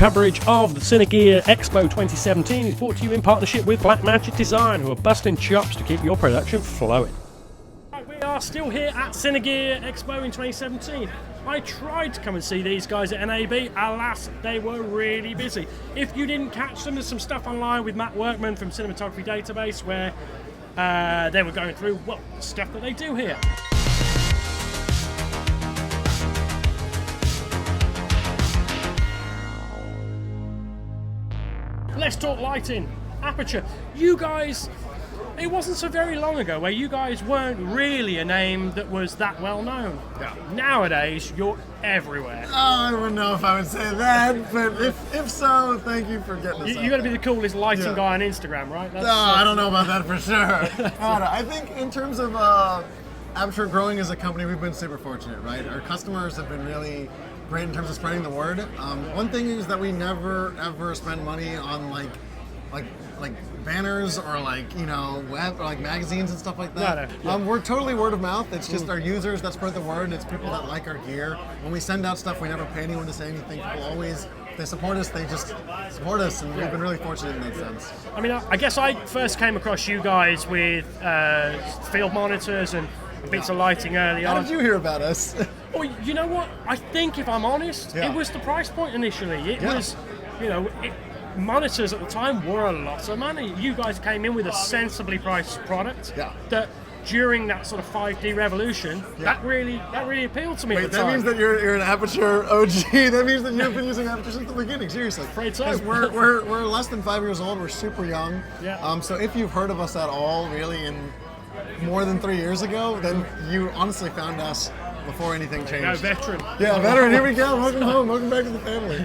coverage of the Cinegear Expo 2017 is brought to you in partnership with Blackmagic Design, who are busting chops to keep your production flowing. We are still here at Cinegear Expo in 2017. I tried to come and see these guys at NAB. Alas, they were really busy. If you didn't catch them, there's some stuff online with Matt Workman from Cinematography Database where they were going through, well, stuff that they do here. Let's talk lighting. Aputure. You guys, it wasn't so very long ago where you guys weren't really a name that was that well known. Yeah. Nowadays, you're everywhere. Oh, I don't know if I would say that, but if so, thank you for getting us You got to be the coolest lighting guy on Instagram, right? I don't know about that for sure. I think in terms of Aputure growing as a company, we've been super fortunate, right? Our customers have been really great in terms of spreading the word. One thing is that we never ever spend money on like banners or web or magazines and stuff like that. No. We're totally word of mouth. It's just our users that spread the word. It's people that like our gear. When we send out stuff, we never pay anyone to say anything. People always, if they support us, they just support us, and we've been really fortunate in that sense. I mean, I guess I first came across you guys with field monitors and bits of lighting early on. How did you hear about us? Well, you know what? I think, if I'm honest, it was the price point initially. It was, monitors at the time were a lot of money. You guys came in with a sensibly priced product that during that sort of 5D revolution, that really appealed to me at the time. That means that you're an Aputure OG. That means that you've been using Aputure since the beginning, seriously. Afraid so. Because we're less than 5 years old, we're super young. Yeah. So if you've heard of us at all, really, in more than 3 years ago, then you honestly found us before anything changed. No, veteran. Yeah, veteran. Here we go. Welcome home. Welcome back to the family.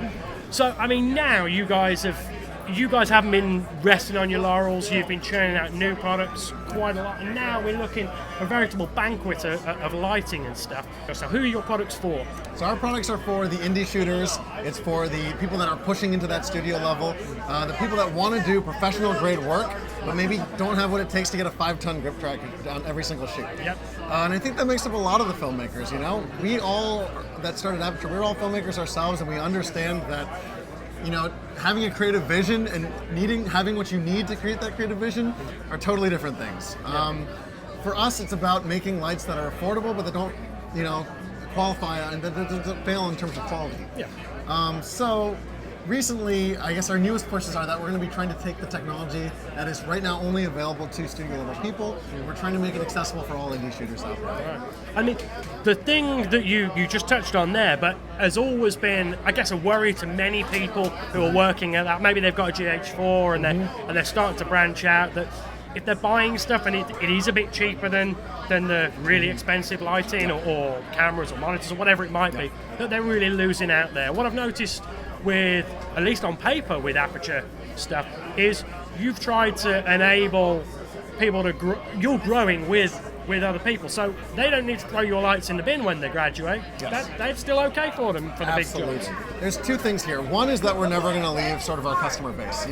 So, I mean, now you guys haven't been resting on your laurels. You've been churning out new products quite a lot, and now we're looking at a veritable banquet of lighting and stuff. So, who are your products for? So our products are for the indie shooters. It's for the people that are pushing into that studio level, the people that want to do professional grade work, but maybe don't have what it takes to get a 5-ton grip track on every single shoot. Yep. And I think that makes up a lot of the filmmakers. We all that started Aputure, we're all filmmakers ourselves, and we understand that having a creative vision and having what you need to create that creative vision are totally different things. For us, it's about making lights that are affordable, but that don't, qualify and that fail in terms of quality. Yeah. So recently, I guess our newest pushes are that we're going to be trying to take the technology that is right now only available to studio level people, and we're trying to make it accessible for all indie shooters out there. Right. I mean, the thing that you just touched on there, but has always been, I guess, a worry to many people who are working at that. Maybe they've got a GH4 and they're starting to branch out, that if they're buying stuff and it is a bit cheaper than the really expensive lighting or cameras or monitors or whatever it might be, that they're really losing out there. What I've noticed with, at least on paper with Aputure stuff, is you've tried to enable people to you're growing with other people, so they don't need to throw your lights in the bin when they graduate. Yes. That's still okay for them for the Absolutely. big jobs. There's two things here. One is that we're never going to leave sort of our customer base.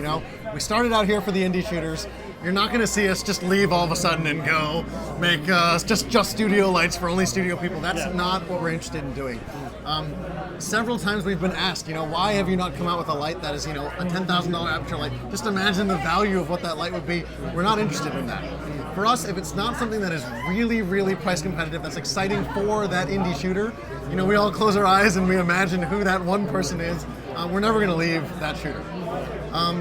We started out here for the indie shooters. You're not going to see us just leave all of a sudden and go make just studio lights for only studio people. That's not what we're interested in doing. Several times we've been asked, why have you not come out with a light that is, a $10,000 Aputure light? Just imagine the value of what that light would be. We're not interested in that. For us, if it's not something that is really, really price competitive, that's exciting for that indie shooter, we all close our eyes and we imagine who that one person is. We're never going to leave that shooter.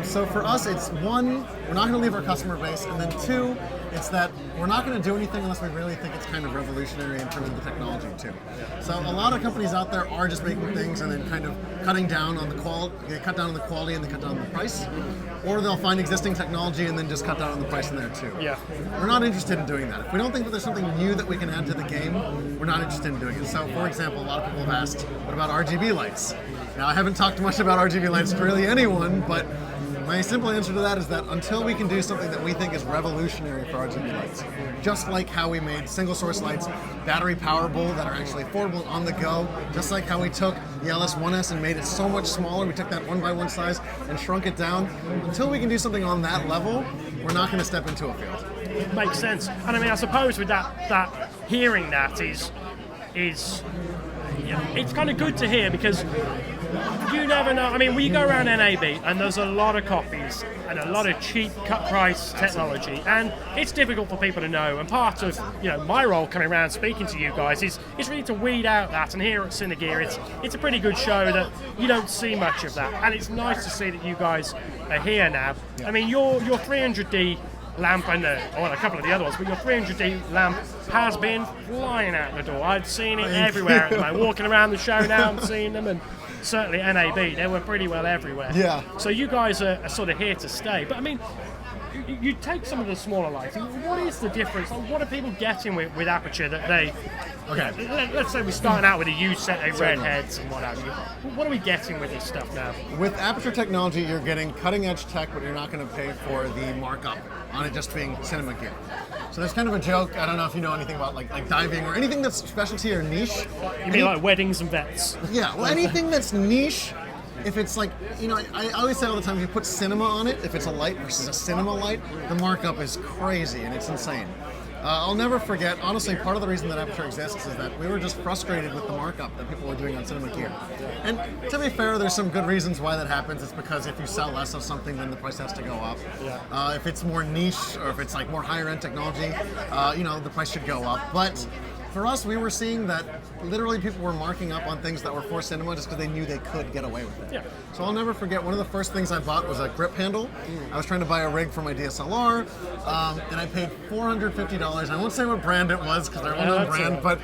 So for us, it's one, we're not going to leave our customer base, and then two, it's that we're not going to do anything unless we really think it's kind of revolutionary in terms of the technology too. So a lot of companies out there are just making things and then kind of cutting down on the quality. They cut down on the quality and they cut down on the price, or they'll find existing technology and then just cut down on the price in there too. Yeah. We're not interested in doing that. If we don't think that there's something new that we can add to the game, we're not interested in doing it. So for example, a lot of people have asked, what about RGB lights? Now I haven't talked much about RGB lights to really anyone, but my simple answer to that is that until we can do something that we think is revolutionary for RGB lights, just like how we made single source lights battery powerable that are actually affordable on the go, just like how we took the LS1S and made it so much smaller, we took that 1x1 size and shrunk it down. Until we can do something on that level, we're not going to step into a field. It makes sense. And I mean, I suppose with that hearing that is it's kind of good to hear, because You never know. I mean, we go around NAB and there's a lot of copies and a lot of cheap cut price technology, and it's difficult for people to know. And part of my role coming around speaking to you guys is really to weed out that. And here at Cinegear, it's a pretty good show that you don't see much of that, and it's nice to see that you guys are here now. I mean, your 300D lamp and a couple of the other ones, but your 300D lamp has been flying out the door. I've seen it everywhere at the moment. Walking around the show now, I'm seeing them, and certainly NAB, they were pretty well everywhere. Yeah. So you guys are sort of here to stay. But I mean, you take some of the smaller lighting. What is the difference? Like, what are people getting with Aputure that they? Okay. Let's say we're starting out with a used set of red heads and what have you. What are we getting with this stuff now? With Aputure technology, you're getting cutting edge tech, but you're not going to pay for the markup on it just being cinema gear. So there's kind of a joke. I don't know if you know anything about like diving or anything that's specialty or niche. You mean like weddings and vets? Yeah. Well, anything that's niche. If it's like, I always say all the time, if you put cinema on it, if it's a light versus a cinema light, the markup is crazy and it's insane. I'll never forget, honestly, part of the reason that Aputure exists is that we were just frustrated with the markup that people were doing on cinema gear. And to be fair, there's some good reasons why that happens. It's because if you sell less of something, then the price has to go up. Yeah. If it's more niche or if it's like more higher end technology, the price should go up. But for us, we were seeing that literally people were marking up on things that were for cinema just because they knew they could get away with it. Yeah. So I'll never forget, one of the first things I bought was a grip handle. I was trying to buy a rig for my DSLR, and I paid $450. I won't say what brand it was because they're unknown brand, but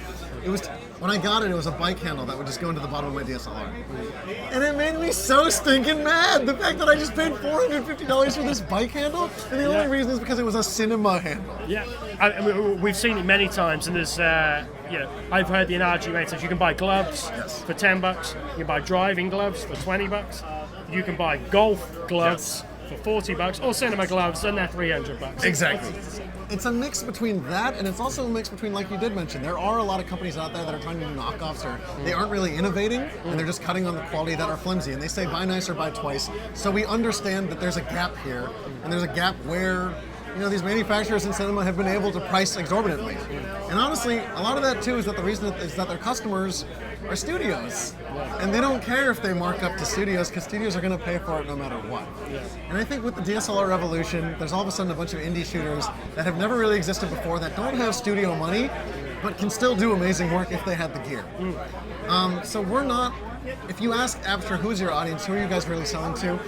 it was. When I got it, it was a bike handle that would just go into the bottom of my DSLR. And it made me so stinking mad. The fact that I just paid $450 for this bike handle, and the only reason is because it was a cinema handle. Yeah, we've seen it many times, and there's, I've heard the analogy made says you can buy gloves for $10, you can buy driving gloves for $20, you can buy golf gloves for $40, or cinema gloves, and they're $300. Exactly. It's a mix between that, and it's also a mix between, like you did mention, there are a lot of companies out there that are trying to do knockoffs, or they aren't really innovating, and they're just cutting on the quality that are flimsy, and they say buy nice or buy twice. So we understand that there's a gap here, and there's a gap where these manufacturers in cinema have been able to price exorbitantly. And honestly, a lot of that too is that the reason is that their customers are studios. And they don't care if they mark up to studios because studios are going to pay for it no matter what. And I think with the DSLR revolution, there's all of a sudden a bunch of indie shooters that have never really existed before that don't have studio money, but can still do amazing work if they had the gear. So we're not, if you ask Aputure, who's your audience, who are you guys really selling to?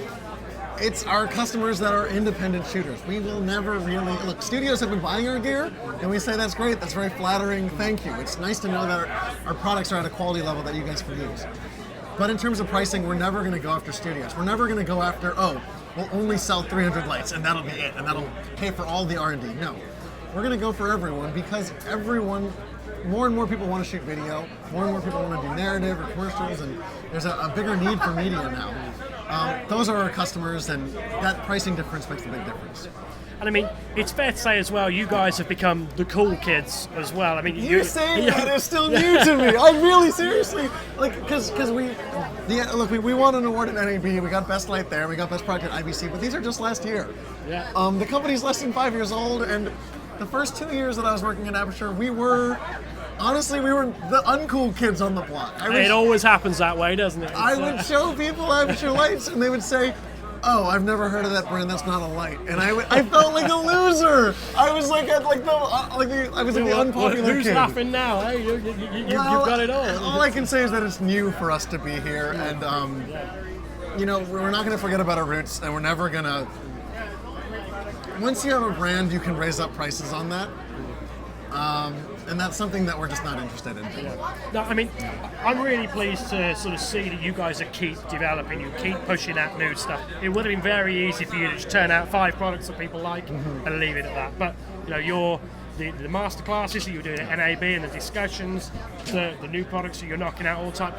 It's our customers that are independent shooters. We will never really, look, studios have been buying our gear, and we say that's great, that's very flattering, thank you. It's nice to know that our products are at a quality level that you guys can use. But in terms of pricing, we're never going to go after studios. We're never going to go after, we'll only sell 300 lights, and that'll be it, and that'll pay for all the R&D. No. We're going to go for everyone, because more and more people want to shoot video, more and more people want to do narrative or commercials, and there's a bigger need for media now. Those are our customers, and that pricing difference makes a big difference. And I mean, it's fair to say as well, you guys have become the cool kids as well. I mean, you saying that is still new to me. I really seriously, because we won an award at NAB, we got best light there, we got best product at IBC, but these are just last year. Yeah. The company's less than 5 years old, and the first 2 years that I was working at Aputure, we were the uncool kids on the block. It always happens that way, doesn't it? I would show people Aputure lights, and they would say, "Oh, I've never heard of that brand. That's not a light." And I felt like a loser. I was like the unpopular Who's kid. laughing now? Hey, you've got it all. All I can say is that it's new for us to be here, and we're not going to forget about our roots, and we're never going to. Once you have a brand, you can raise up prices on that. And that's something that we're just not interested in. No, I mean, I'm really pleased to sort of see that you guys are keep developing, you keep pushing out new stuff. It would have been very easy for you to just turn out 5 products that people like and leave it at that. But the master classes that you're doing at NAB and the discussions, the new products that you're knocking out all the time.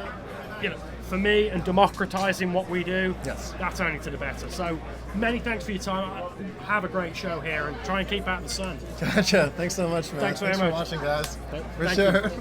For me, and democratizing what we do, that's only to the better. So many thanks for your time. Have a great show here, and try and keep out the sun. Gotcha. Thanks so much, man. Thanks very much for watching, guys. For sure.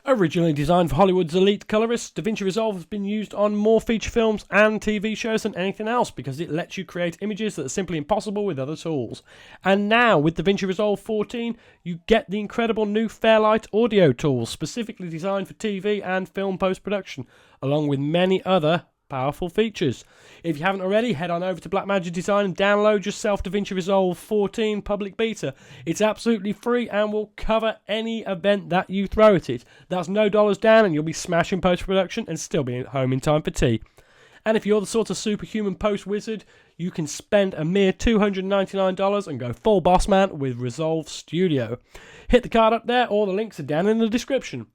Originally designed for Hollywood's elite colorists, DaVinci Resolve has been used on more feature films and TV shows than anything else because it lets you create images that are simply impossible with other tools. And now, with DaVinci Resolve 14, you get the incredible new Fairlight audio tools specifically designed for TV and film post-production, along with many other powerful features. If you haven't already, head on over to Blackmagic Design and download yourself DaVinci Resolve 14 public beta. It's absolutely free and will cover any event that you throw at it. That's no dollars down and you'll be smashing post-production and still be at home in time for tea. And if you're the sort of superhuman post-wizard, you can spend a mere $299 and go full boss man with Resolve Studio. Hit the card up there, or the links are down in the description.